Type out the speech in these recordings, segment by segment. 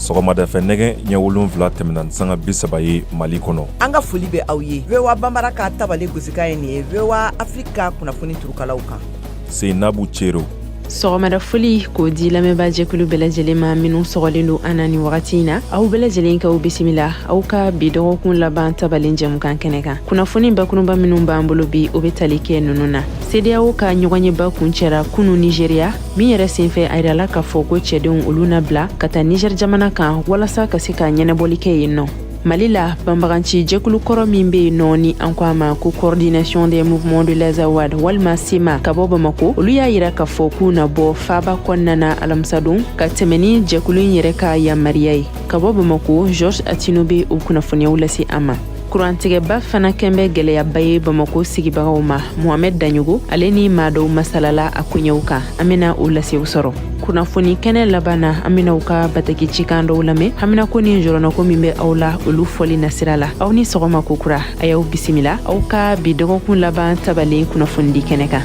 sɔgɔmada fɛ nɛgɛ ɲɛ 7 tɛmɛna sanga 30 ye Mali kɔnɔ. An ka foli bɛ aw ye. VOA Bambara ka tabale gosika ye nin ye. VOA Afrika kunnafoni turukalaw kan. Seinabu Cero. Sɔgɔmada foli k'o di lamɛnbaa jɛkulu bɛɛ lajɛlen ma minnu sɔgɔlen don an na nin wagati in na. Aw bɛɛ lajɛlen ka bisimila aw ka bi dɔgɔkun laban tabalen jɛmukan kɛnɛ kan. Kunnafoni bakurunba minnu b'an bolo bi o bɛ tali kɛ ninnu na. CEDEAO ka ɲɔgɔnyeba kun cɛra kunu Nigeria min yɛrɛ senfɛ a yirala k'a fɔ ko cɛdenw olu nabila ka taa Niger jamana kan walasa ka se ka ɲɛnɛbɔli kɛ yen nɔ. Mali la banbaganci jɛkulu kɔrɔ min bɛ yen nɔ ni an ko a ma ko coordination des mouvements de l'Azawad walima SEMA ka bɔ Bamako olu y'a yira k'a fɔ k'u na bɔ faaba kɔnɔna na alamisadon ka tɛmɛ ni jɛkulu in yɛrɛ ka yamaruya ye. Ka bɔ Bamako, Georges Atino bɛ o kunnafoniyaw lase an ma. Kurantigɛba fana kɛnbɛ gɛlɛyaba ye Bamako sigibagaw ma. Mohamed Danyogo ale ni maa dɔw masalala a koɲɛw kan. An bɛna o lasew sɔrɔ. Kunnafoni kɛnɛ laban na an bɛna u ka bataki cikan dɔw lamɛn. Hamina ko ni jɔrɔnako min bɛ aw la olu fɔli nasira la. Aw ni sɔgɔma kokura a y'aw bisimila. Aw ka bi dɔgɔkun laban tabalen kunnafoni di kɛnɛ kan.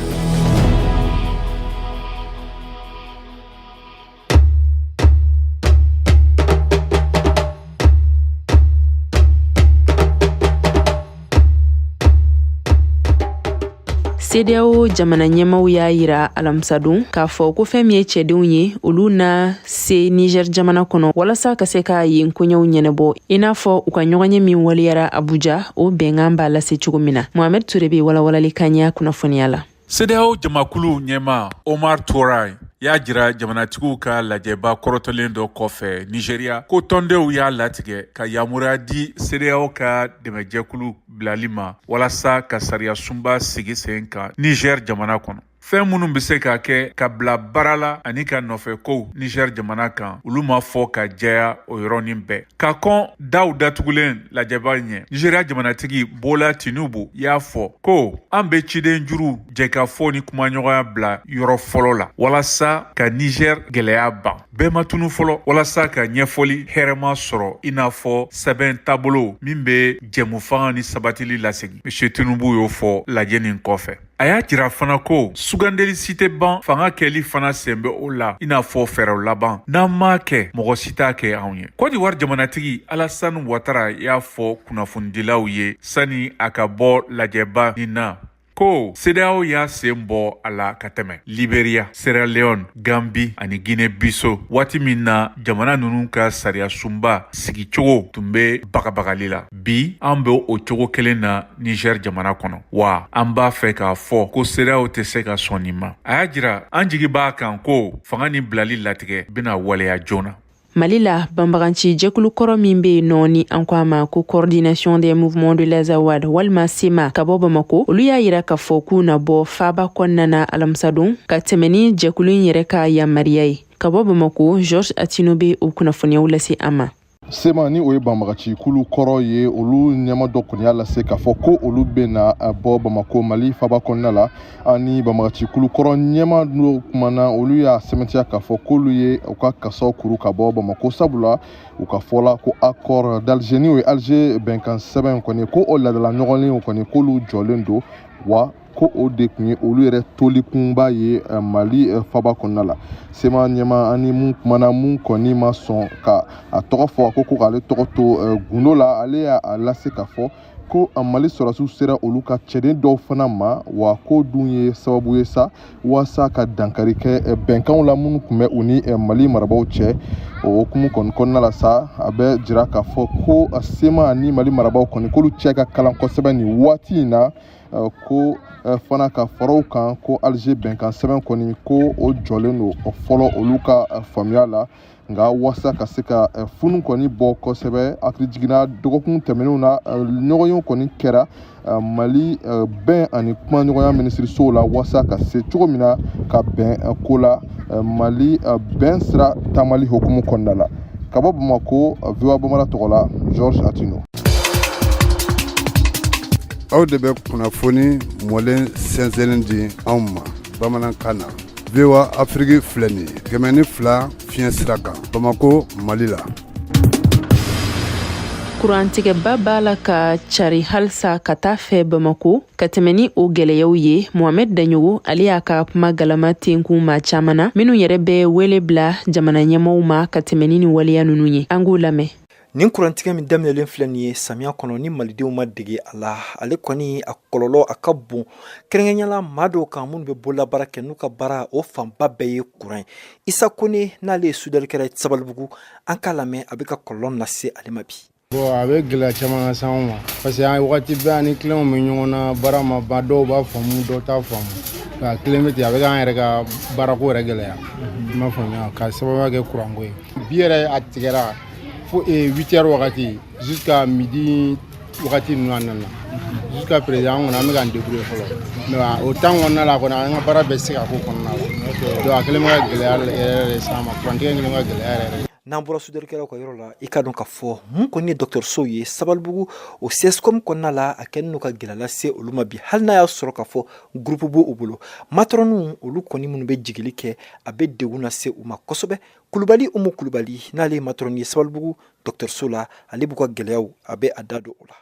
CEDEAO jamana ɲɛmaw y'a yira alamisadon k'a fɔ ko fɛn min ye cɛdenw ye olu na se Niger jamana kɔnɔ walasa ka se ka yen koɲɛw ɲɛnɛbɔ i n'a fɔ u ka ɲɔgɔnye min waliyara Abuja o bɛnkan b'a lase cogo min na. Mohamed Toure bɛ walawalali kan ɲɛ kunnafoniya la. CEDEAO jamakulu ɲɛma Omar Touray y'a jira jamanatigiw ka lajɛba kɔrɔtɔlen dɔ kɔfɛ Nigeria ko tɔndenw y'a latigɛ ka yamaruya di CEDEAO ka dɛmɛjɛkulu bilali ma walasa ka sariya sunba sigi sen kan Niger jamana kɔnɔ. Fɛn minnu bɛ se ka kɛ ka bila baara la ani ka nɔfɛ kow Niger jamana kan olu ma fɔ ka jɛya o yɔrɔnin bɛɛ. Ka kɔn daw datugulen lajɛba ɲɛ Nigeria jamanatigi Bola Tinubu y'a fɔ ko an bɛ ciden juru jɛ ka fɔ ni kumaɲɔgɔnya bila yɔrɔ fɔlɔ la walasa ka Niger gɛlɛya ban. Bɛɛ ma tunu fɔlɔ walasa ka ɲɛfɔli hɛrɛma sɔrɔ i n'a fɔ sɛbɛn taabolo min bɛ jɛmufanga ni sabatili lasegin. M. Tinubu y'o fɔ lajɛ nin kɔfɛ. A y'a jira fana ko sugandeli si tɛ ban fanga kɛli fana sen bɛ o la i n'a fɔ fɛɛrɛw laban n'an m'a kɛ mɔgɔ si t'a kɛ anw ye. Côte d'Ivoire jamanatigi Alassane Ouattara y'a fɔ kunnafonidilaw ye sani a ka bɔ lajɛba nin na ko CEDEAO y'a sen bɔ a la ka tɛmɛ Liberia, Sierra Leone, Gambie ani Guinée-Bissau waati min na jamana ninnu ka sariya sunba sigi cogo tun bɛ bagabagali la. Bi an bɛ o cogo kelen na Niger jamana kɔnɔ wa an b'a fɛ k'a fɔ ko CEDEAO tɛ se ka sɔn nin ma. A y'a jira an jigi b'a kan ko fanga ni bilali latigɛ bɛna waleya joona. Mali la banbaganci jɛkulu kɔrɔ min bɛ yen nɔ ni an ko a ma ko coordination des mouvements de l'Azawad walima SEMA ka bɔ Bamako olu y'a yira k'a fɔ k'u na bɔ faaba kɔnɔna na alamisadon ka tɛmɛ ni jɛkulu in yɛrɛ ka yamaruya ye. Ka bɔ Bamako, Georges Atino bɛ o kunnafoniyaw lase an ma. SEMA ni o ye banbagaci kulu kɔrɔ ye olu ɲɛma dɔ kɔni y'a lase k'a fɔ ko olu bɛna bɔ Bamako Mali faaba kɔnɔna la ani banbagaci kulu kɔrɔ ɲɛma dɔ kumana olu y'a sɛmɛntiya k'a fɔ k'olu ye u ka kasaw kuru ka bɔ Bamako sabula u ka fɔla ko accord d'Alger ni o ye Alger bɛnkan sɛbɛn kɔni ko o ladala ɲɔgɔnlen kɔni k'olu jɔlen don wa ko o de tun ye olu yɛrɛ tolikunba ye Mali faaba kɔnɔna la. SEMA ɲɛma ani mun kumana mun kɔni ma sɔn ka a tɔgɔ fɔ ko k'ale tɔgɔ to gundo la ale y'a lase k'a fɔ ko Mali sɔrɔsiw sera olu ka cɛden dɔw fana ma wa ko dun ye sababu ye sa waasa ka dankari kɛ bɛnkanw la minnu tun bɛ u ni Mali marabaaw cɛ. O hukumu kɔni kɔnɔna la sa a bɛ jira k'a fɔ ko SEMA ani Mali marabaaw kɔni k'olu cɛ ka kalan kosɛbɛ nin waati in na ko fana ka faraw kan ko Alger bɛnkan sɛbɛn kɔni ko o jɔlen don fɔlɔ olu ka faamuya la nka waasa ka se ka funu kɔni bɔ kosɛbɛ hakili jiginna dɔgɔkun tɛmɛnenw na ɲɔgɔnyew kɔni kɛra Mali bɛn ani kumaɲɔgɔnya minisirisow la waasa ka se cogo min na ka bɛn ko la Mali bɛn sira taamali hukumu kɔnɔna la. Ka bɔ Bamako, VOA Bambara tɔgɔ la Georges Atino. Aw de bɛ kunnafoni mɔlen sɛnsɛnlen di anw ma bamanankan na. VOA Afrique filɛ nin ye 102 fiɲɛ sira kan Bamako, Mali la. kurantigɛba b'a la ka cari halisa ka taa fɛ Bamako ka tɛmɛ ni o gɛlɛyaw ye. Mohamed Daɲogo ale y'a ka kuma galama tenkun ma caman na minnu yɛrɛ bɛ wele bila jamana ɲɛmɔgɔw ma ka tɛmɛ ni waleya ninnu ye. An k'o lamɛn. Nin kurantigɛ min daminɛlen filɛ nin ye samiya kɔnɔ ni malidenw ma dege a la ale kɔni a kɔlɔlɔ a ka bon kɛrɛnkɛrɛnyala maa dɔw kan minnu bɛ bololabaara kɛ n'u ka baara o fanba bɛɛ ye kuran ye. Isa Kone n'ale ye soudɛlikɛla ye Sabalibugu an k'a lamɛn a bɛ ka kɔlɔlɔ lase ale ma bi. A bɛ gɛlɛya caman lase anw ma parce que wagati bɛɛ ani clients bɛ ɲɔgɔn na baara ma ban dɔw b'a faamu dɔw t'a faamu nka client bɛ ten a bɛ k'an yɛrɛ ka baarako yɛrɛ gɛlɛya i m'a faamuya ka sababuya kɛ kuranko ye bi yɛrɛ a tigɛra fo 8h wagati jusqu'à midi wagati ninnu a nana jusqu'à présent an kɔni an bɛ k'an débrouiller fɔlɔ mais o temps kɔnɔna la kɔni an ka baara bɛɛ se ka k'o kɔnɔna la donc a kɛlen bɛ ka gɛlɛya yɛrɛ s'an ma kurantigɛ kɛlen bɛ ka gɛlɛya yɛrɛ. N'an bɔra soudɛlikɛlaw ka yɔrɔ la i ka dɔn ka fɔ mun kɔni ye dɔgɔtɔrɔsow ye Sabalibugu o CSCOM kɔnɔna la a kɛlen n'o ka gɛlɛya lase olu ma bi hali n'a y'a sɔrɔ ka fɔ groupe b'u bolo matɔrɔniw olu kɔni minnu bɛ jigili kɛ a bɛ degun lase u ma kosɛbɛ. Kulubali Umu Kulubali n'ale ye matɔrɔni ye Sabalibugu dɔgɔtɔrɔso la ale b'u ka gɛlɛyaw a bɛ a da don o la.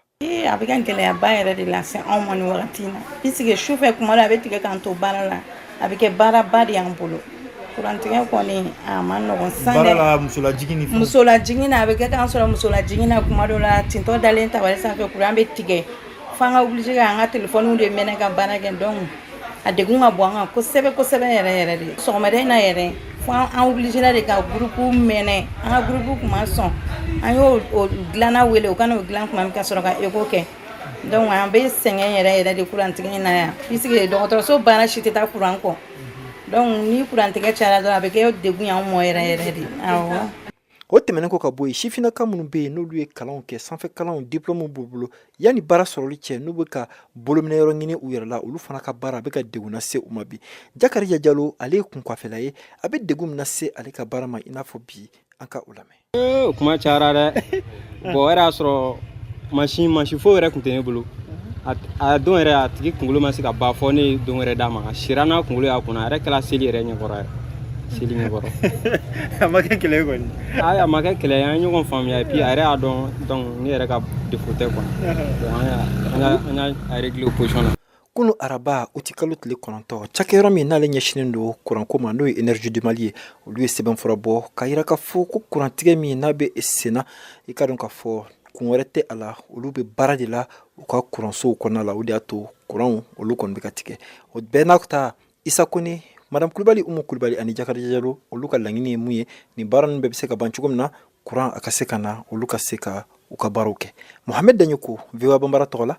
A bɛ ka gɛlɛyaba yɛrɛ de lase anw ma nin wagati in na puisque sufɛ kuma dɔ a bɛ tigɛ k'an to baara la a bɛ kɛ baaraba de y'an bolo. Kurantigɛ kɔni a ma nɔgɔn san dɛ. Baara la musolajigin na a bɛ kɛ k'an sɔrɔ musolajigin na kuma dɔ la tintɔ dalen tabali sanfɛ kuran bɛ tigɛ f'an ka obligé k'an ka téléphone de mɛnɛ ka baara kɛ donc a degun ka bon an kan kosɛbɛ kosɛbɛ yɛrɛ de. Sɔgɔmada in na yɛrɛ fo an obligé la de ka groupe mɛnɛ an ka groupe kuma sɔn an y'o dilanna wele o ka n'o dilan kuma min ka sɔrɔ ka écho kɛ donc an bɛ sɛgɛn yɛrɛ de kurantigɛ in na yan puisque dɔgɔtɔrɔso baara si tɛ taa kuran kɔ. Donc ni kurantigɛ cayara dɔrɔn a bɛ kɛ degun y'anw ma yɛrɛ de. Awɔ. O tɛmɛnen kɔ ka bɔ yen sifinnaka minnu bɛ yen n'olu ye kalanw kɛ sanfɛ kalanw diplôme b'u bolo yanni baara sɔrɔli cɛ n'u bɛ ka bolominɛ yɔrɔ ɲini u yɛrɛ la olu fana ka baara a bɛ ka degun lase u ma bi. Jakarija Jalo ale ye kunkɔfɛla ye a bɛ degun min lase ale ka baara ma i n'a fɔ bi an ka o lamɛn. O kuma cayara dɛ bon o yɛrɛ y'a sɔrɔ mansin foyi yɛrɛ tun tɛ ne bolo a don yɛrɛ a tigi kunkolo ma se ka ban fɔ ne don wɛrɛ d'a ma a sira n'a kunkolo y'a kunna a yɛrɛ kɛla seli yɛrɛ ɲɛkɔrɔ yɛrɛ seli ɲɛkɔrɔ. A ma kɛ kɛlɛ kɔni. A ma kɛ kɛlɛ an ye ɲɔgɔn faamuya et puis a yɛrɛ y'a dɔn donc ne yɛrɛ ka défaut tɛ quoi an y'a régler o position na. Kunu araba o ti kalo tile 9 cakɛyɔrɔ min n'ale ɲɛsinen don kuranko ma n'o ye énergie du Mali ye olu ye sɛbɛnfura bɔ ka yira ka fɔ ko kurantigɛ min n'a bɛ senna i ka dɔn ka fɔ kun wɛrɛ tɛ a la olu bɛ baara de la u ka kuransow kɔnɔna la o de y'a to kuranw olu kɔni bɛ ka tigɛ o bɛɛ n'a ta Isa Kone Madame Kulubali Umu Kulubali ani Jakarija Jalo olu ka laɲini ye mun ye nin baara ninnu bɛɛ bɛ se ka ban cogo min na kuran a ka se ka na olu ka se ka u ka baaraw kɛ. Mohamed Daɲogo VOA Bambara tɔgɔ la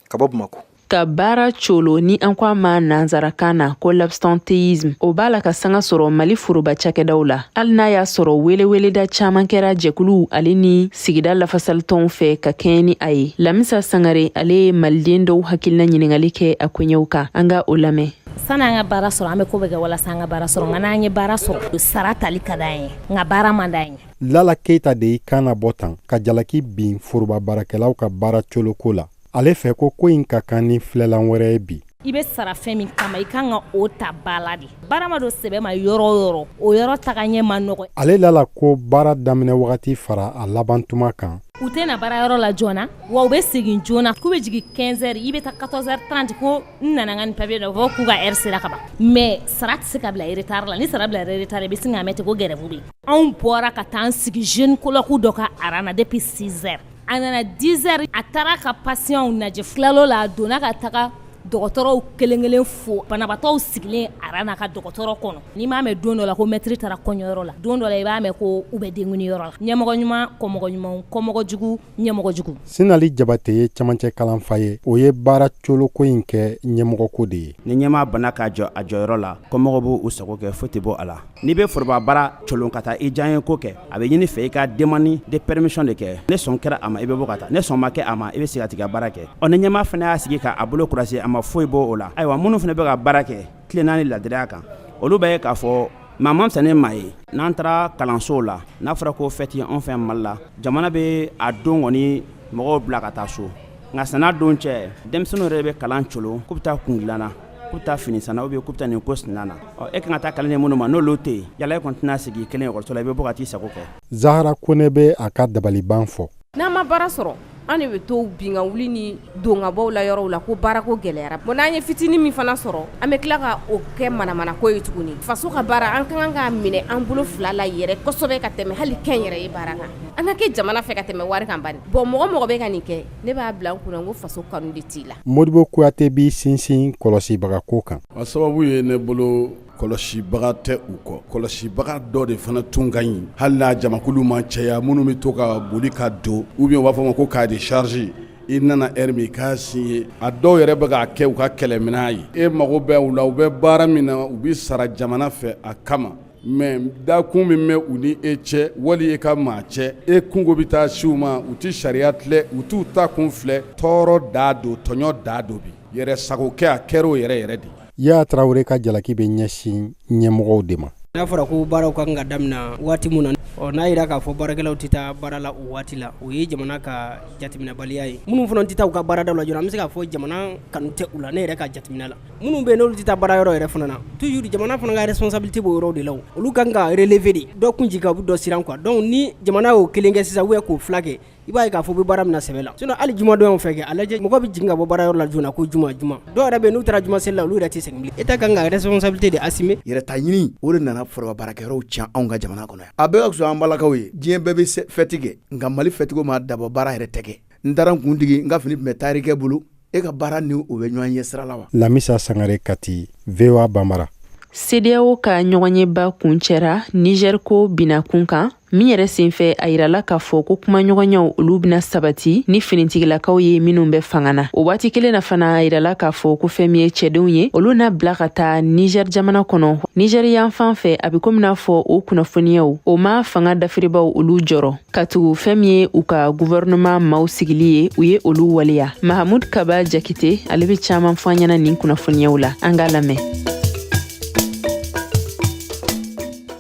ka bɔ Bamako. Ka baara colo ni an ko a ma nanzarakan na ko l'absentéisme o b'a la ka sanga sɔrɔ Mali foroba cakɛdaw la hali n'a y'a sɔrɔ weleweleda caman kɛra jɛkulu ale ni sigida lafasalitɔnw fɛ ka kɛɲɛ ni a ye. Lamisa Sangare ale ye maliden dɔw hakilina ɲiningali kɛ a koɲɛw kan an ka o lamɛn. Sani an ka baara sɔrɔ an bɛ ko bɛ kɛ walasa an ka baara sɔrɔ nka n'an ye baara sɔrɔ sara tali ka d'an ye nka baara man d'an ye. Lala Keita de y'i kan na bɔ tan ka jalaki bin foroba baarakɛlaw ka baara coloko la. Ale fɛ ko in ka kan ni filɛlan wɛrɛ ye bi. I bɛ sara fɛn min kama i kan ka o ta bala de. Baara ma don sɛbɛ ma yɔrɔ o yɔrɔ o yɔrɔ taga ɲɛ ma nɔgɔ. Ale lala ko baara daminɛ wagati fara a labantuma kan. U tɛ na baara yɔrɔ la joona wa u bɛ segin joona k'u bɛ jigin 15h i bɛ taa 14h30 ko n nana n ka nin papier dɔ fɔ k'u ka heure sera ka ban mais sara tɛ se ka bila retard la ni sara bila retard i bɛ sin ka mɛn ten ko gɛrɛfu bɛ yen. Anw bɔra ka taa an sigi jeune colloque dɔ ka aran na depuis 6h. A nana 10h a taara ka patientw lajɛ filalo la a donna ka taga dɔgɔtɔrɔw kelen fo banabatɔw sigilen arana ka dɔgɔtɔrɔ kɔnɔ ni m'a mɛn don dɔ la ko maître taara kɔɲɔyɔrɔ la don dɔ la i b'a mɛn ko u bɛ denguniyɔrɔ la ɲɛmɔgɔ ɲuman kɔmɔgɔ ɲuman kɔmɔgɔ jugu ɲɛmɔgɔ jugu. Sinali Jabate ye camancɛ kalanfa ye o ye baara coloko in kɛ ɲɛmɔgɔ ko de ye. Ni ɲɛmaa bana k'a jɔ a jɔyɔrɔ la kɔmɔgɔ b'u u sago kɛ foyi tɛ bɔ a la n'i bɛ foroba baara colon ka taa i diyaɲɛ ko kɛ a bɛ ɲini fɛ i ka demande de permission de kɛ ne sɔn kɛra a ma i bɛ bɔ ka taa ne sɔn ma kɛ a ma i bɛ se ka tigɛ baara kɛ ni ɲɛmaa fana y'a sigi k'a bolo kurasi a ma foyi bɔ o la ayiwa minnu fana bɛ ka baara kɛ tile naani ladiriya kan olu bɛ ye k'a fɔ maa ma fisa ne maa ye n'an taara kalansow la n'a fɔra ko fɛti anw fɛ Mali la jamana bɛ a don kɔni mɔgɔw bila ka taa so nka san'a don cɛ denmisɛnninw yɛrɛ bɛ kalan colon k'u bɛ taa kun dilanna k'u bɛ taa fini sanna ou bien k'u bɛ taa nin ko sinna na e kan ka taa kalan minnu ma n'olu tɛ yen yala e kɔni tɛna sigi kelen ekɔliso la i bɛ bɔ ka t'i sago kɛ. Zahara Kone bɛ a ka dabaliban fɔ. n'a ma baara sɔrɔ an de bɛ to binga wuli ni dongabaw la yɔrɔw la ko baarako gɛlɛyara bon n'an ye fitinin min fana sɔrɔ an bɛ tila ka o kɛ manamana ko ye tuguni faso ka baara an ka kan k'a minɛ an bolo fila la yɛrɛ kosɛbɛ ka tɛmɛ hali kɛn yɛrɛ ye baara kan an ka kɛ jamana fɛ ka tɛmɛ wari kan bani bon mɔgɔ bɛ ka nin kɛ ne b'a bila n kunna n ko faso kanu de t'i la. Modibo Kuyate b'i sinsin kɔlɔsibagako kan. A sababu ye ne bolo kɔlɔsibaga tɛ u kɔ kɔlɔsibaga dɔ de fana tun ka ɲi hali n'a jamakulu ma cɛya minnu bɛ to ka boli ka don ou bien u b'a fɔ ma ko k'a de charge i nana heure min k'a signé a dɔw yɛrɛ bɛ k'a kɛ u ka kɛlɛminɛn ye e mago bɛ u la u bɛ baara min na u bɛ sara jamana fɛ a kama mais dakun min bɛ u ni e cɛ wali e ka maa cɛ e kungo bɛ taa si u ma u ti sariya filɛ u t'u ta kun filɛ tɔɔrɔ da don tɔɲɔ da don bi yɛrɛ sagokɛ a kɛra o yɛrɛ de. Yaya Traoré ka jalaki bɛ ɲɛsin ɲɛmɔgɔw de ma. N'a fɔra ko baaraw kan ka daminɛ waati mun na n'a yira k'a fɔ baarakɛlaw tɛ taa baara la o waati la o ye jamana ka jateminɛbaliya ye minnu fana tɛ taa u ka baaradaw la joona an bɛ se k'a fɔ jamana kanu tɛ u la ne yɛrɛ ka jateminɛ la minnu bɛ yen n'olu tɛ taa baara yɔrɔ yɛrɛ fana na toujours jamana fana ka responsabilité b'o yɔrɔ de la olu kan ka relever de dɔ kun jigin ka bɔ dɔ siran quoi donc ni jamana y'o kelen kɛ sisan k'o fila kɛ i b'a ye k'a fɔ bɛ baara min na sɛbɛ la sinon hali jumadon fɛ kɛ a lajɛ mɔgɔ bɛ jigin ka bɔ baara yɔrɔ la joona ko juma dɔw yɛrɛ bɛ yen n'u taara juma seli la olu yɛrɛ tɛ segin bilen État kan ka responsabilité de assumer yɛrɛ ta ɲini o de nana foroba baarakɛyɔrɔw tiɲɛ anw ka jamana kɔnɔ yan a bɛɛ ka fisa an balakaw ye diɲɛ bɛɛ bɛ fɛti kɛ nka Mali fɛtigiw ma dabɔ baara yɛrɛ tɛ kɛ n taara n kuntigi n ka fini tun bɛ taarikɛ bolo e ka baara ni o bɛ ɲɔgɔn ye sira la wa. Lamisa Sangare Kati, VOA Bambara. CEDEAO ka ɲɔgɔnyeba kun cɛra Niger ko binakun kan min yɛrɛ senfɛ a yirala k'a fɔ ko kumaɲɔgɔnyaw olu bɛna sabati ni finitigilakaw ye minnu bɛ fanga na o waati kelen na fana a yirala k'a fɔ ko fɛn min ye cɛdenw ye olu na bila ka taa Niger jamana kɔnɔ Niger yan fan fɛ a bɛ komi n'a fɔ o kunnafoniyaw o ma fanga dafiribaw olu jɔrɔ ka tugu fɛn min ye u ka gouvernement maaw sigili ye u ye olu waleya Mahamoud Kaba Jakite ale bɛ caman fɔ an ɲɛna nin kunnafoniyaw la an k'a lamɛn.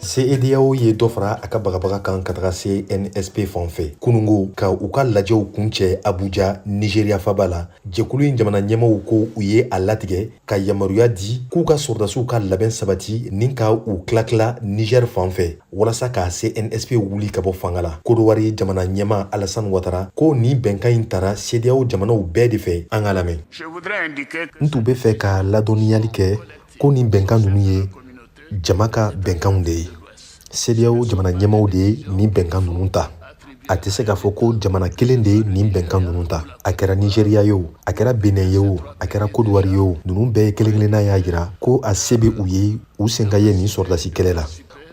CEDEAO ye dɔ fara a ka bagabaga kan ka taga CNSP fan fɛ kunungo ka u ka lajɛw kun cɛ Abuja Nigeria faba la jɛkulu in jamana ɲɛmaaw ko u ye a latigɛ ka yamaruya di k'u ka sɔrdasiw ka labɛn sabati ni ka u tila Niger fan fɛ walasa ka CNSP wuli ka bɔ fanga la Kodowari jamana ɲɛmaa Alassane Ouattara ko ni bɛnkan in tara CEDEAO jamanaw bɛɛ de fɛ an ka lamɛn. N tun bɛ fɛ ka ladɔnniyali kɛ ko ni bɛnkan ninnu ye jama ka bɛnkanw de ye. CEDEAO jamana ɲɛmaaw de ye nin bɛnkan ninnu ta a tɛ se k'a fɔ ko jamana kelen de ye nin bɛnkan ninnu ta a kɛra Nigeria ye o a kɛra Benin ye o a kɛra Kodowari ye o ninnu bɛɛ ye kelen-kelenna y'a jira ko a se bɛ u ye u sen ka ye nin sɔrdasi kɛlɛ la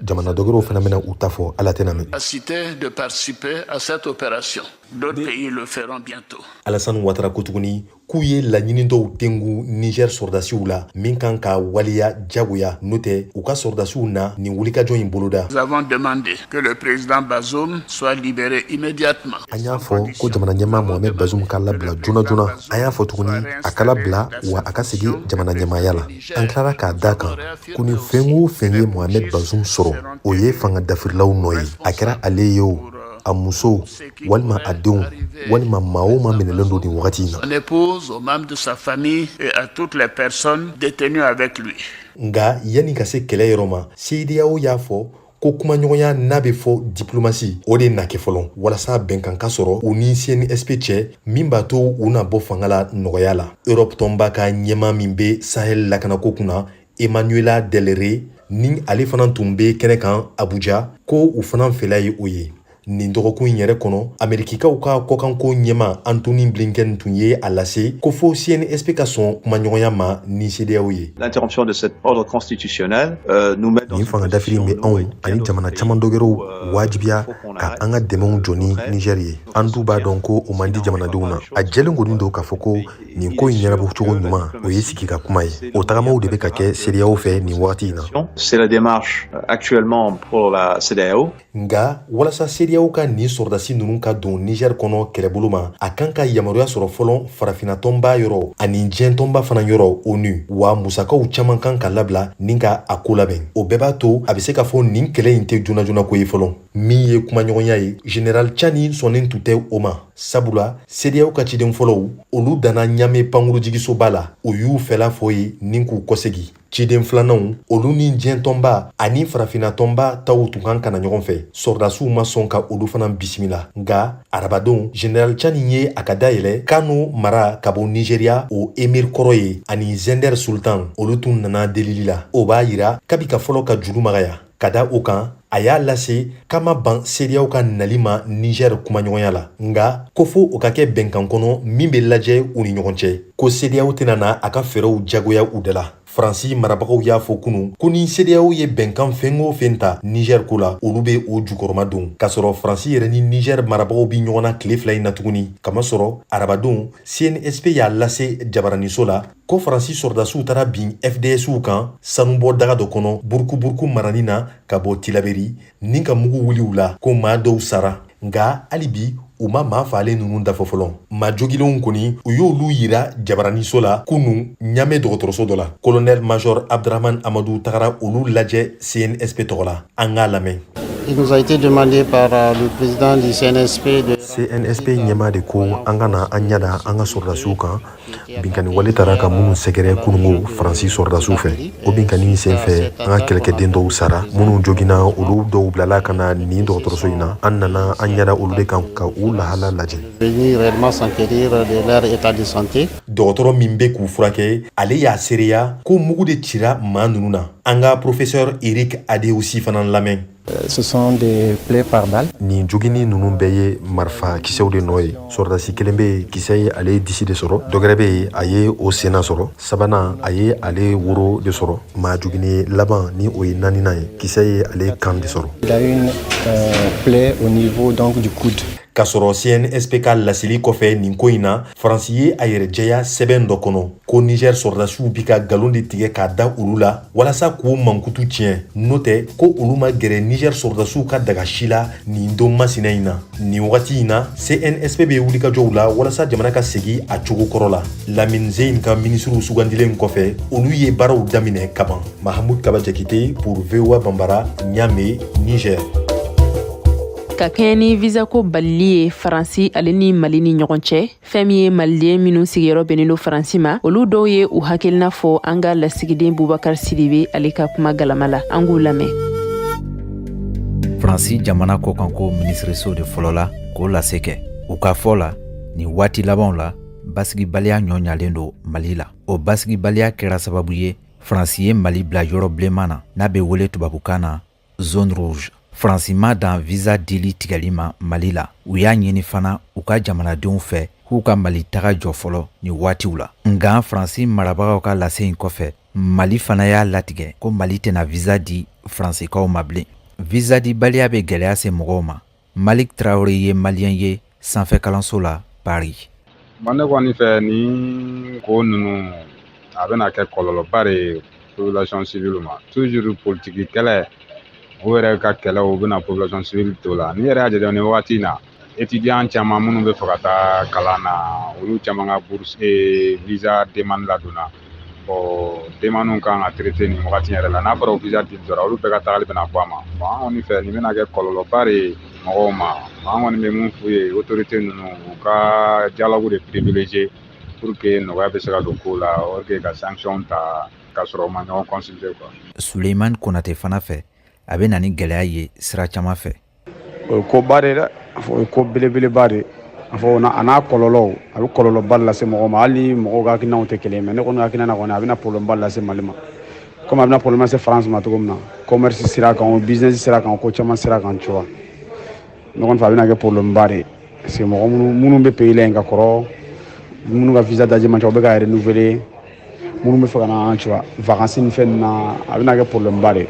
jamana dɔgɔtɔrɔw fana bɛna u ta fɔ ala tɛna mɛn. De participer à cette opération. D'autres pays le feront bientôt. Alassane Ouattara ko tuguni k'u ye laɲini dɔw tengu Niger sɔrdasiw la min kan ka waliya jagoya n'o tɛ u ka sɔrdasiw na nin wulikajɔ in boloda. Nous avons demandé que le président Bazoum soit libéré immédiatement. An y'a fɔ ko jamana ɲɛmaa Mohamed Bazoum ka labila joona joona an y'a fɔ tuguni a ka labila wa a ka segin jamana ɲɛmaaya la an tilara k'a da kan ko ni fɛn o fɛn ye Mohamed Bazoum sɔrɔ o ye fanga dafirilaw nɔ ye a kɛra ale ye o a muso walima a denw walima maa o maa minɛlen don nin wagati in na. Son épouse, aux membres de sa famille et à toutes les personnes détenues avec lui. Nga yanni ka se kɛlɛ yɔrɔ ma CEDEAO y'a fɔ ko kumaɲɔgɔnya n'a bɛ fɔ diplomasi o de na kɛ fɔlɔ walasa bɛnkan ka sɔrɔ u ni CNSP cɛ min b'a to u na bɔ fanga la nɔgɔya la Europe tɔnba ka ɲɛmaa min bɛ Sahel lakanako kunna Emmanuela Delere ni ale fana tun bɛ kɛnɛ kan Abuja ko u fana fɛla ye o ye. Nin dɔgɔkun in yɛrɛ kɔnɔ Amerikikaw ka kɔkanko ɲɛma Anthony Blinken tun ye a lase ko fo CNSP ka sɔn kumaɲɔgɔnya ma ni CEDEAO ye. L'interruption de cet ordre constitutionnel nous met dans nin fanga dafiri bɛ anw ani jamana caman dɔgɔrɔw wajibiya ka an ka dɛmɛw jɔ ni Niger ye. An dun b'a dɔn ko o man di jamanadenw na. A jɛlen kɔni don k'a fɔ ko nin ko in ɲɛnabɔ cogo ɲuman o ye sigi ka kuma ye. O tagamaw de bɛ ka kɛ CEDEAO fɛ nin wagati in na. C'est la démarche actuellement pour la CEDEAO. Nga walasa CEDEAO ka nin sɔrdasi ninnu ka don Niger kɔnɔ kɛlɛbolo ma a kan ka yamaruya sɔrɔ fɔlɔ farafinna tɔnba yɔrɔ ani diɲɛ tɔnba fana yɔrɔ ONU wa musakaw caman kan ka labila ni ka a ko labɛn o bɛɛ b'a to a bɛ se ka fɔ nin kɛlɛ in tɛ joona joona ko ye fɔlɔ min ye kumaɲɔgɔnya ye General Chani sɔnnen tun tɛ o ma sabula CEDEAO ka ciden fɔlɔw olu danna ɲame pankurujigisoba la o y'u fɛla fɔ ye ni k'u kɔsegi ciden filananw olu ni diɲɛ tɔnba ani farafina tɔnba taw tun kan kana ɲɔgɔn fɛ sɔrdasiw ma sɔn ka olu fana bisimila nga arabadenw general chani ye a ka dayɛlɛ kano mara ka bɔ nigeria o emir kɔrɔ ye ani zender sultan olu tun nana delili la o b'a yira kabi ka fɔlɔ ka juru magaya ka da o kan a y'a lase k'a ma ban seereyaw ka nali ma niger kumaɲɔgɔnya la nga ko fo o ka kɛ bɛnkan kɔnɔ min bɛ lajɛ u ni ɲɔgɔn cɛ ko seereyaw tɛna na a ka fɛɛrɛw jagoya u da la faransi marabagaw y'a fɔ kunu ko ni seereyaw ye bɛnkan fɛn o fɛn ta niger ko la olu bɛ o jukɔrɔma don k'a sɔrɔ faransi yɛrɛ ni niger marabagaw bi ɲɔgɔn na tile fila in na tuguni kamasɔrɔ arabadenw cnsp y'a lase jabaraniso la ko faransi sɔrdasiw taara bin fdsiw kan sanubɔ daga dɔ kɔnɔ burukuburuku marani na ka bɔ tilaberi ni ka mugu wuli u la ko maa dɔw sara nga hali bi u ma maa falen ninnu dafɔ fɔlɔ maa jogilenw kɔni u y'olu yira jabaraniso la kunu ɲame dɔgɔtɔrɔso dɔ la colonel major abdraman amadu tagara olu lajɛ cnsp tɔgɔ la an k'a lamɛn. Il nous a été demandé par le président du CNSP de... CNSP ɲɛma de ko an kana an ɲada an ka sɔrdasiw kan binkani wale tara ka minnu sɛgɛrɛ kunungo faransi sɔrdasiw fɛ o binkani sen fɛ an ka kɛlɛkɛden dɔw sara minnu jogina olu dɔw bilala ka na nin dɔgɔtɔrɔso in na an nana an ɲada olu de kan ka u lahala lajɛ. Venir réellement s'enquérir de leur état de santé. Dɔgɔtɔrɔ min bɛ k'u furakɛ ale y'a seereya ko mugu de cira maa ninnu na an ka professeur Eric Adeusi fana lamɛn. Ce sont des plaies par balle. Ni jogini ninnu bɛɛ ye marifa kisɛw de nɔ ye sɔrdasi kelen bɛ kisɛ ye ale disi de sɔrɔ dɔgɛrɛ bɛ a ye o senna sɔrɔ sabanan a ye ale woro de sɔrɔ maa jogini laban ni o ye naaninan ye kisɛ ye ale kan de sɔrɔ. Il a eu une plaie au niveau donc du coude. K'a sɔrɔ CNSP ka laseli kɔfɛ nin ko in na faransi ye a yɛrɛ jɛya sɛbɛn dɔ kɔnɔ ko niger sɔrdasiw bi ka galon de tigɛ k'a da olu la walasa k'o mankutu tiɲɛ n'o tɛ ko olu ma gɛrɛ niger sɔrdasiw ka daga si la nin don masina in na nin wagati in na CNSP bɛ wulikajɔw la walasa jamana ka segi a cogo kɔrɔ la Lamine Zein ka minisiriw sugandilen kɔfɛ olu ye baaraw daminɛ kaban Mahamoud Kaba Jakite pour VOA Bambara Niamey Niger. Ka kɛɲɛ ni visa ko balili ye faransi ale ni mali ni ɲɔgɔn cɛ fɛn min ye maliden minnu sigiyɔrɔ bɛnnen don faransi ma olu dɔw ye u hakilina fɔ an ka lasigiden bubakar sidibe ale ka kuma galama la an k'u lamɛn. faransi jamana kɔ kan ko minisiriso de fɔlɔ la k'o lase kɛ u ka fɔ la nin waati labanw la basigibaliya ɲɔɲalen don mali la o basigibaliya kɛra sababu ye faransi ye mali bila yɔrɔ bilenman na n'a bɛ wele tubabukan na zone rouge. faransi ma dan visa dili tigɛli ma mali la u y'a ɲini fana u ka jamanadenw fɛ k'u ka mali taga jɔ fɔlɔ ni waatiw la nka faransi marabagaw ka lase in kɔfɛ mali fana y'a latigɛ ko mali tɛna visa di faransikaw ma bilen visa di baliya bɛ gwɛlɛya se mɔgɔw ma malik traore ye maliyɛn ye sanfɛ kalanso la paris. ne kɔni fɛ ni ko ninnu a bɛna kɛ kɔlɔlɔba de ye population civile ma toujours politiki kɛlɛ o yɛrɛ ka kɛlɛ o bɛna population civile to la ni yɛrɛ y'a jateminɛ wagati in na étudiant caman minnu bɛ fɛ ka taa kalan na olu caman ka bourse visa demande ladonna bon demande kan ka traiter nin wagati yɛrɛ la n'a fɔra o visa di dɔrɔn olu bɛɛ ka tagali bɛna bɔ a ma bon an kɔni fɛ nin bɛna kɛ kɔlɔlɔba de ye mɔgɔw ma an kɔni bɛ mun f'u ye autorité ninnu u ka dialogue de privilégier pour que nɔgɔya bɛ se ka don ko la or que ka sanction ta ka sɔrɔ u ma ɲɔgɔn consulter quoi. Suleiman Konate fana fɛ a bɛ na ni gɛlɛya ye sira caman fɛ. O ye koba de dɛ a fɔ o ye ko belebeleba de a fɔ a n'a kɔlɔlɔw a bɛ kɔlɔlɔba lase mɔgɔ ma hali mɔgɔw ka hakilinaw tɛ kelen mais ne kɔni hakilina kɔni a bɛna problème lase Mali ma comme a bɛna problème lase France ma cogo min na commerce sira kan o business sira kan ko caman sira kan tu vois ne kɔni fɛ a bɛna kɛ problème ba de parce que mɔgɔ minnu bɛ pays la yen ka kɔrɔ minnu ka visa daji man ca u bɛ ka renouveler minnu bɛ fɛ ka na tu vois vacances ni fɛn ninnu na a bɛna kɛ problème ba de.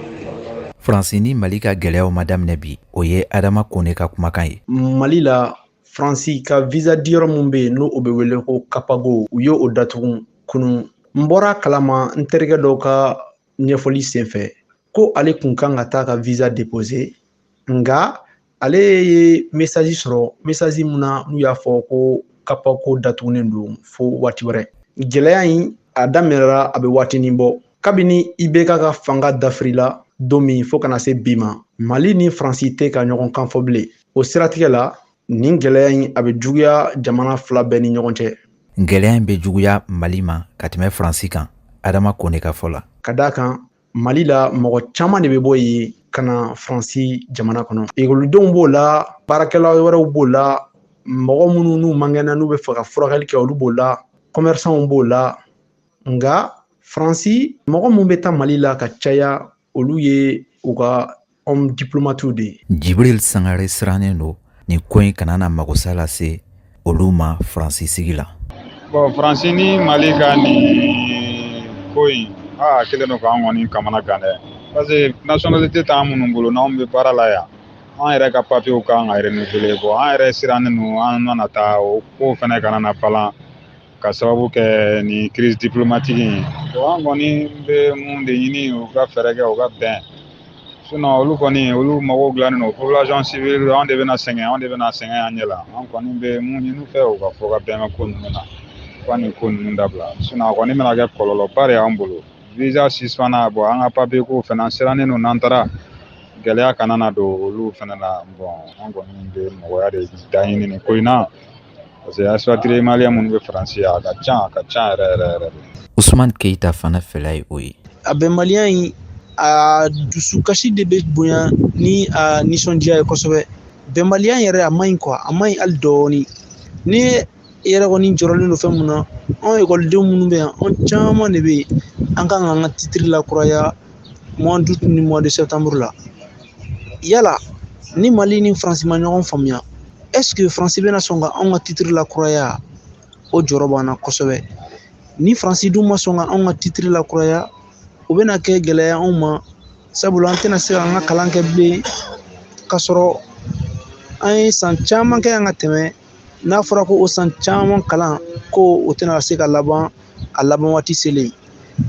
faransi ni mali ka gɛlɛyaw ma daminɛ bi o ye adama kone ka kumakan ye. mali la faransi ka visa diyɔrɔ min bɛ yen n'o bɛ wele ko kapago u ye o datugu kunu n bɔra kalama n terikɛ dɔw ka ɲɛfɔli senfɛ ko ale kun kan ka taa ka visa déposer nka ale ye message sɔrɔ message min na n'u y'a fɔ ko kapago datugunen don fo waati wɛrɛ gɛlɛya in a daminɛra a bɛ waatinin bɔ kabini IBK ka fanga dafirila don min fo kana se bi ma mali ni faransi tɛ ka ɲɔgɔn kan fɔ bilen o siratigɛ la nin gɛlɛya in a bɛ juguya jamana fila bɛɛ ni ɲɔgɔn cɛ. gɛlɛya in bɛ juguya mali ma ka tɛmɛ faransi kan adama kone ka fɔ la. ka d'a kan Mali la mɔgɔ caman de bɛ bɔ yen ka na Faransi jamana kɔnɔ. Ekɔlidenw b'o la, baarakɛla wɛrɛw b'o la, mɔgɔ minnu n'u man kɛnɛ n'u bɛ fɛ ka furakɛli kɛ olu b'o la, commerçants b'o la. Nka Faransi mɔgɔ minnu bɛ taa Mali la ka caya olu ye u ka homme diplomatiw de ye. Jibril Sangare sirannen don ni ko in kana na magosa lase olu ma Faransi sigi la. Bon, Faransi ni Mali ka ni ko in kelen don k'an kɔni kamana gan dɛ. Parce que nationalité t'an minnu bolo n'anw bɛ baara la yan. An yɛrɛ ka papiyew kan ka renouveler. Bon, an yɛrɛ sirannen don an nana taa o ko fɛnɛ kana na balan ka sababu kɛ ni crise diplomatique in. Bon, an kɔni bɛ mun de ɲini u ka fɛɛrɛ kɛ u ka bɛn. Sinon olu kɔni olu mago dilannen don population civile an de bɛna sɛgɛn an ɲɛ la. An kɔni bɛ mun ɲini u fɛ u ka fɔ ka bɛn ka ko ninnu na. Ka nin ko ninnu dabila. Sinon a kɔni bɛna kɛ kɔlɔlɔba de y'an bolo. Visa suspend bon an ka papier ko fana sirannen don n'an taara gɛlɛya kana na don olu fana na. Bon an kɔni bɛ mɔgɔya de daɲini nin ko in na parce que expatrié malien minnu bɛ Faransi a ka ca yɛrɛ. Ousmane Keita fana fɛla ye o ye. A bɛnbaliya in a dusukasi de bɛ bonya ni a nisɔndiya ye kosɛbɛ. Bɛnbaliya in yɛrɛ a man ɲi quoi, a man ɲi hali dɔɔni. Ni yɛrɛ kɔni jɔrɔlen don fɛn mun na, anw ekɔliden minnu bɛ yan, anw caman de bɛ yen. An kan k'an ka titre lakuraya mois d'août ni mois de septembre la. Yala ni Mali ni Faransi ma ɲɔgɔn faamuya, est-ce que Faransi bɛna sɔn ka anw ka titre lakuraya? O jɔrɔ b'an na kosɛbɛ. Ni Faransi dun ma sɔn ka anw ka titre lakuraya, o bɛna kɛ gɛlɛya anw ma, sabula an tɛna se ka an ka kalan kɛ bilen ka sɔrɔ an ye san caman kɛ an ka tɛmɛ. N'a fɔra ko o san caman kalan ko o tɛna se ka laban a laban waati selen.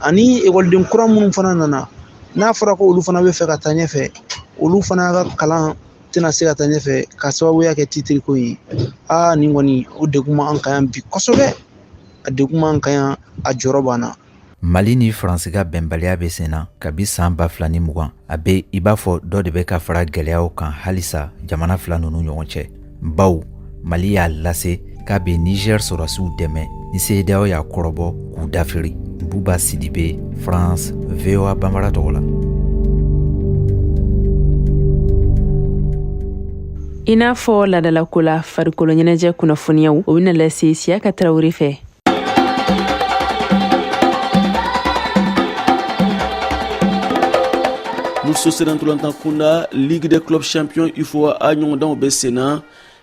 Ani ekɔliden kura minnu fana nana, n'a fɔra ko olu fana bɛ fɛ ka taa ɲɛfɛ, olu fana ka kalan tɛna se ka taa ɲɛfɛ ka sababuya kɛ titre ko ye. Nin kɔni o degun b'an kan yan bi kosɛbɛ, a degun b'an kan yan, a jɔrɔ b'an na. Mali ni Faransi ka bɛnbaliya bɛ sen na kabi san 2020 a bɛ i b'a fɔ dɔ de bɛ ka fara gɛlɛyaw kan halisa jamana fila ninnu ɲɔgɔn cɛ. Bawo Mali y'a lase k'a bɛ Niger sɔrɔsiw dɛmɛ ni CEDEAO y'a kɔrɔbɔ k'u dafiri. Buba Sidibe, France, VOA Bambara tɔgɔ la. I n'a fɔ ladalako la farikolo ɲɛnajɛ kunnafoniyaw o bɛna lase Siyaka Tarawele fɛ. Muso serantolantan kunda Ligue des clubs champions UFOA a ɲɔgɔndanw bɛ sen na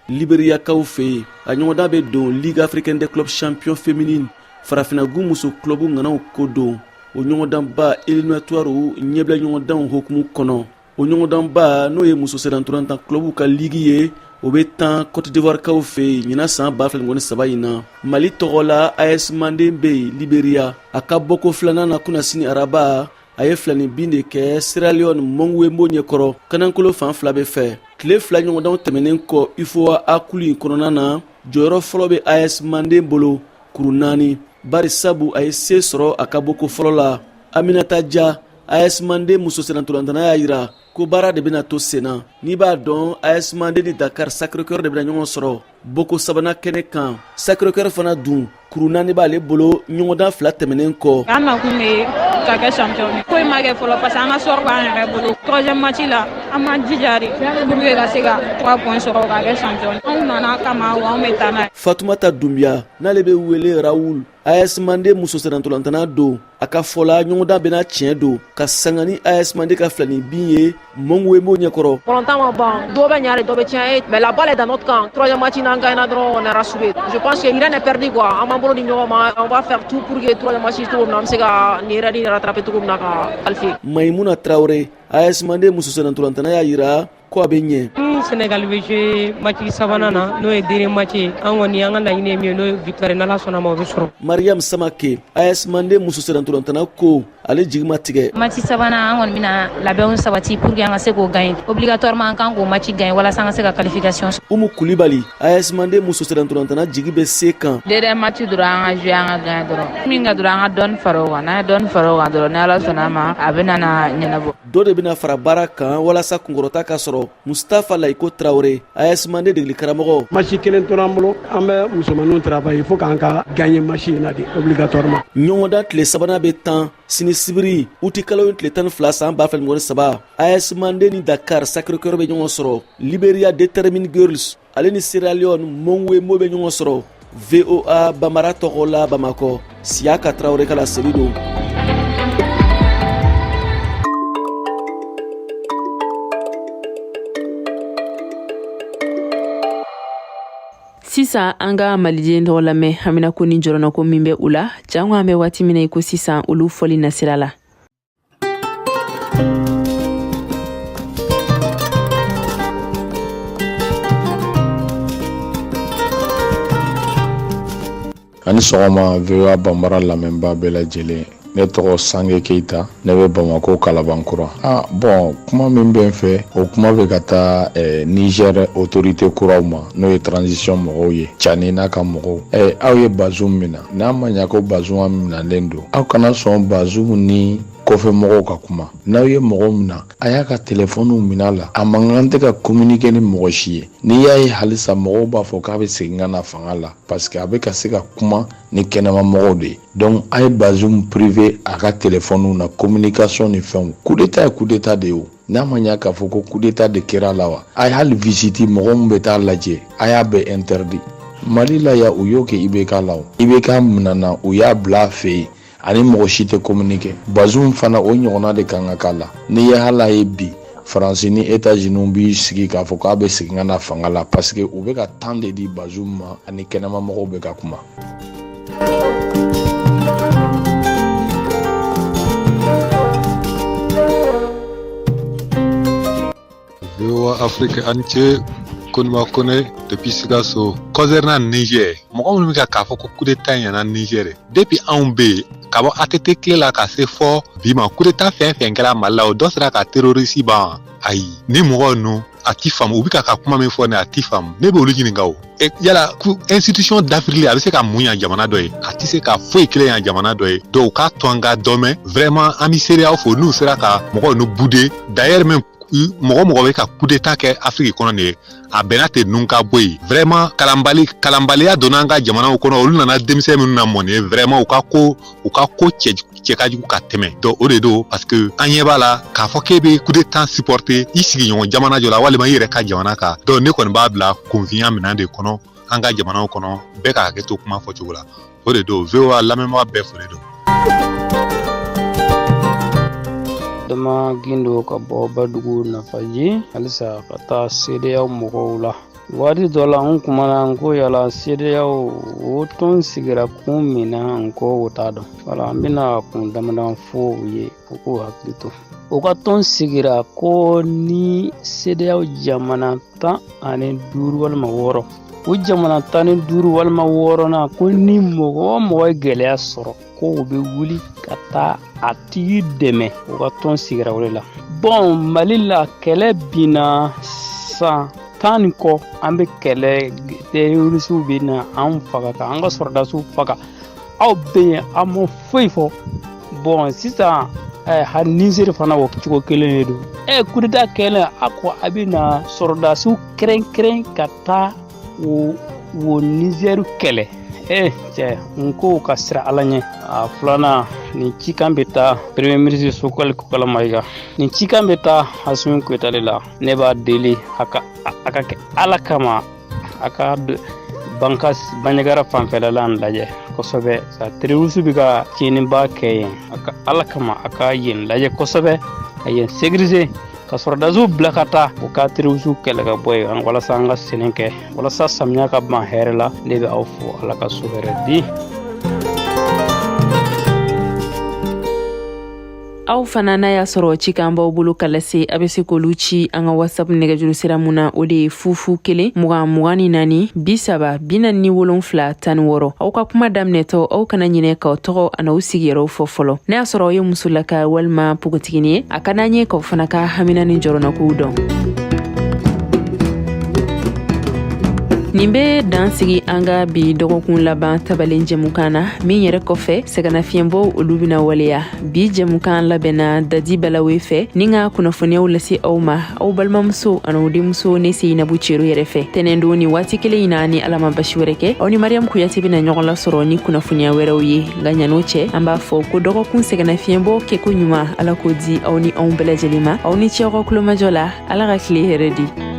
Liberiyakaw fɛ yen. A ɲɔgɔndan bɛ don Ligue africaine des clubs champions féminines. Farafinagu muso clubu ŋanaw ko don. O ɲɔgɔndanba éliminatoire ɲɛbila ɲɔgɔndanw hokumu kɔnɔ. O ɲɔgɔndanba n'o ye muso serantolantan clubu ka ligue ye, o bɛ tan Côte d'Ivoire kaw fɛ yen ɲinan san 2023 in na. Mali tɔgɔ la AS Manden bɛ yen Liberia. A ka bɔko filanan na kunasini araba a ye filani bin de kɛ Sierra Leone Mongwembo ɲɛkɔrɔ kanankolo fan fila bɛ fɛ. Tile fila ɲɔgɔndanw tɛmɛnen kɔ UFOA A kulu in kɔnɔna na jɔyɔrɔ fɔlɔ bɛ AS Manden bolo kuru 4 bari sabu a ye se sɔrɔ a ka bɔko fɔlɔ la. Aminata Dia AS Manden muso senatolantana y'a yira ko baara de bɛna to senna. N'i b'a dɔn AS Manden ni Dakar Sacré-Cœur de bɛna ɲɔgɔn sɔrɔ bɔko sabanan kɛnɛ kan. Sacré-Cœur fana dun kuru 4 b'ale bolo ɲɔgɔndan fila tɛmɛnen kɔ. An na kun bɛ ka kɛ champion ko in ma kɛ fɔlɔ parce que an ka sɔrɔ b'an yɛrɛ bolo. Troisième match la an ma jija de pour que ka se ka 3 points sɔrɔ ka kɛ champion. Anw nana kama wa an bɛ taa n'a ye. Fatoumata Doumbia n'ale bɛ wele Raoul AS Manden muso senatolantana don. A ka fɔla ɲɔgɔndan bɛna tiɲɛ don ka sanga ni AS Manden ka filani bin ye Mongwembo ɲɛkɔrɔ. Volontairement ma ban, dɔ bɛ ɲa de dɔ bɛ tiɲɛ mais la balle est dans notre camp. Troisième match n'an gagné dɔrɔn on est rassuré. Je pense que rien n'est perdu quoi. An b'an bolo di ɲɔgɔn ma, on va faire tout pour que troisième match cogo min na an bɛ se ka nin yɛrɛ ni rattraper cogo min na ka qualifier. Maïmouna Traoré AS Manden muso senatolantana y'a yira ko a bɛ ɲɛ. Sénégal bɛ jouer match sabanan na n'o ye dernier match ye an kɔni an ka laɲini ye min ye n'o ye victoire n'Ala sɔnna ma o bɛ sɔrɔ. Mariam Samake AS Manden muso senatolantana ko ale jigi ma tigɛ. Match sabanan an kɔni bɛna labɛnw sabati pour que an ka se k'o gagner obligatoirement an kan k'o match gagner walasa an ka se ka qualification. Umu Kulibali AS Manden muso senatolantana jigi bɛ se kan. Deuxième match dɔrɔn an ka jouer an ka gagner dɔrɔn min ka dɔrɔn an ka dɔɔni fara o kan n'an ye dɔɔni fara o kan dɔrɔn n'Ala sɔnna ma a bɛ na ɲɛnabɔ. Dɔ de bɛna fara baara kan walasa kunkɔrɔta ka sɔrɔ. Mustafa Laiko Traoré AS Manden degeli karamɔgɔ. Match kelen tora an bolo an bɛ musomaninw travailler fo k'an ka gagner match in na de obligatoirement. Ɲɔgɔndan tile sabanan bɛ tan sini sibiri uti kalo tile 12 san 2023 AS Mandé ni Dakar Sacré-Cœur be ɲɔgɔn sɔrɔ. Liberia Determine Girls ale ni Sierra Leone Monwe Mo be ɲɔgɔn sɔrɔ. VOA Bamara tɔgɔ la Bamako Siaka Traoré kala seli don. Sisan an ka maliden dɔw lamɛn Amina ko ni jɔrɔna ko min bɛ u la jango an bɛ waati min na ko sisan olu fɔli nasira la. ani sɔgɔma VOA Bambara lamɛnba bɛɛ lajɛlen. Ne tɔgɔ Sange Keita, ne bɛ Bamako Kalabankura. Bon, kuma min bɛ n fɛ, o kuma bɛ ka taa Niger autorité kuraw ma, n'o ye transition mɔgɔw ye, Tchani n'a ka mɔgɔw. Aw ye Bazoum mina, n'a ma ɲa ko Bazoum minalen don. Aw kana sɔn Bazoum ni kɔfɛ mɔgɔw ka kuma. N'aw ye mɔgɔ mina, a y'a ka téléphone mina la. A mankan tɛ ka communiquer ni mɔgɔ si ye. N'i y'a ye halisa mɔgɔw b'a fɔ k'a bɛ segin ka na fanga la parce que a bɛ ka se ka kuma ni kɛnɛma mɔgɔw de ye. Donc a ye Bazoum privé a ka téléphone na communication ni fɛnw. Coup d'état ye coup d'état de ye o. N'a ma ɲa k'a fɔ ko coup d'état de kɛra la wa? A ye hali visite mɔgɔ min bɛ taa lajɛ, a y'a bɛɛ interdit. Mali la ya u y'o kɛ IBK la o. IBK minɛna u y'a bila a fɛ yen. Ani mɔgɔ si tɛ communiquer. Bazoum fana o ɲɔgɔnna de kan ka k'a la. N'i ye hala ye bi France ni États-Unis b'i sigi k'a fɔ k'a bɛ segin ka na fanga la parce que u bɛ ka temps de di Bazoum ma ani kɛnɛma mɔgɔw bɛ ka kuma. VOA Afrique entier konuma kone depuis Sikasso concernant Niger mɔgɔ minnu bɛ k'a fɔ ko coup d'état ɲɛna Niger depuis anw bɛ yen ka bɔ ATT tile la ka se fɔ bi ma coup d'état fɛn fɛn kɛra Mali la o dɔ sera ka terroriste ban ayi ni mɔgɔ ninnu a ti faamu u bɛ ka kuma min fɔ ne a ti faamu ne bɛ olu ɲininka o yala institution d'Afrique a bɛ se ka mun yan jamana dɔ ye a tɛ se ka foyi kelen yan jamana dɔ ye donc k'a to an ka dɔ mɛn vraiment an bɛ seereya fo n'u sera ka mɔgɔ ninnu bude d'ailleurs même mɔgɔ bɛ ka coup d'état kɛ Afrique kɔnɔ de ye a bɛnna ten ninnu ka bɔ yen vraiment kalanbaliya donna an ka jamanaw kɔnɔ olu nana denmisɛn minnu na mɔni ye vraiment u ka ko cɛ ka jugu ka tɛmɛ donc o de don parce que an ɲɛ b'a la k'a fɔ k'e bɛ coup d'état supporter i sigiɲɔgɔn jamana jɔ la walima i yɛrɛ ka jamana kan donc ne kɔni b'a bila confiance minɛn de kɔnɔ an ka jamanaw kɔnɔ bɛɛ ka hakɛ to kuma fɔcogo la o de don VOA lamɛnbaga bɛɛ foli don. Dama Gindo ka bɔ Badugu Nafaji halisa ka taa CEDEAO mɔgɔw la waati dɔ la n kumana n ko yala CEDEAO o tɔn sigira kun min na n ko o t'a dɔn wala n bɛna kun damadama fɔ u ye u k'u hakili to o ka tɔn sigira ko ni CEDEAO jamana 15 walima 6 o jamana 15 walima 6 na ko ni mɔgɔ ye gɛlɛya sɔrɔ ko u bɛ wuli ka taa a tigi dɛmɛ o ka tɔn sigira o de la bon Mali la kɛlɛ binna san 10 kɔ an bɛ kɛlɛ terrorisiw bɛ na an faga ka an ka sɔrɔdasiw faga aw bɛ yen an ma foyi fɔ bon sisan hali Niger fana o cogo kelen de don coup d'état kɛlen a ko a bɛ na sɔrɔdasiw kɛrɛnkɛrɛn ka taa o Niger kɛlɛ cɛ n ko ka sira Ala ɲɛ a filanan nin cikan bɛ taa premier ministre Sokali Kokala Mayiga nin cikan bɛ taa Asimi Goyita de la ne b'a deli a ka kɛ Ala kama a ka Bandiagara fanfɛla la lajɛ kosɛbɛ sa terroriste bɛ ka tiɲɛniba kɛ yen a ka Ala kama a ka yen lajɛ kosɛbɛ ka yen sécuriser ka sɔrɔdasiw bila ka taa o ka terroriste kɛlɛ ka bɔ yen walasa an ka sɛnɛ kɛ walasa samiya ka ban hɛrɛ la ne bɛ aw fo Ala ka so hɛrɛ di. Aw fana n'a y'a sɔrɔ ci k'an b'aw bolo ka lase a bɛ se k'olu ci an ka WhatsApp nɛgɛjuru sira mun na o de ye 00 24 30 47 16. aw ka kuma daminɛtɔ aw kana ɲinɛ k'aw tɔgɔ ani aw sigiyɔrɔw fɔ fɔlɔ n'a y'a sɔrɔ aw ye musolaka walima pogotigini ye a ka d'an ye k'aw fana ka hamina ni jɔrɔnakow dɔn. nin bɛ dan sigi an ka bi dɔgɔkun laban tabalen jɛmukan na min yɛrɛ kɔfɛ sɛgɛnnafiɲɛbɔ olu bɛna waleya bi jɛmukan labɛnna dadi balawe fɛ ni ka kunnafoniyaw lase aw ma aw balimamuso ani denmuso ne Seyinabu Cero yɛrɛ fɛ tɛnɛndon ni waati kelen in na ni Ala ma basi wɛrɛ kɛ aw ni Mariam Kuyate bɛna ɲɔgɔn lasɔrɔ ni kunnafoniya wɛrɛw ye nka ɲan'o cɛ an b'a fɔ ko dɔgɔkun sɛgɛnnafiɲɛbɔ kɛko ɲuman Ala k'o di aw ni anw bɛɛ lajɛlen ma aw ni cɛw ka kulomajɔ la Ala ka tile hɛrɛ di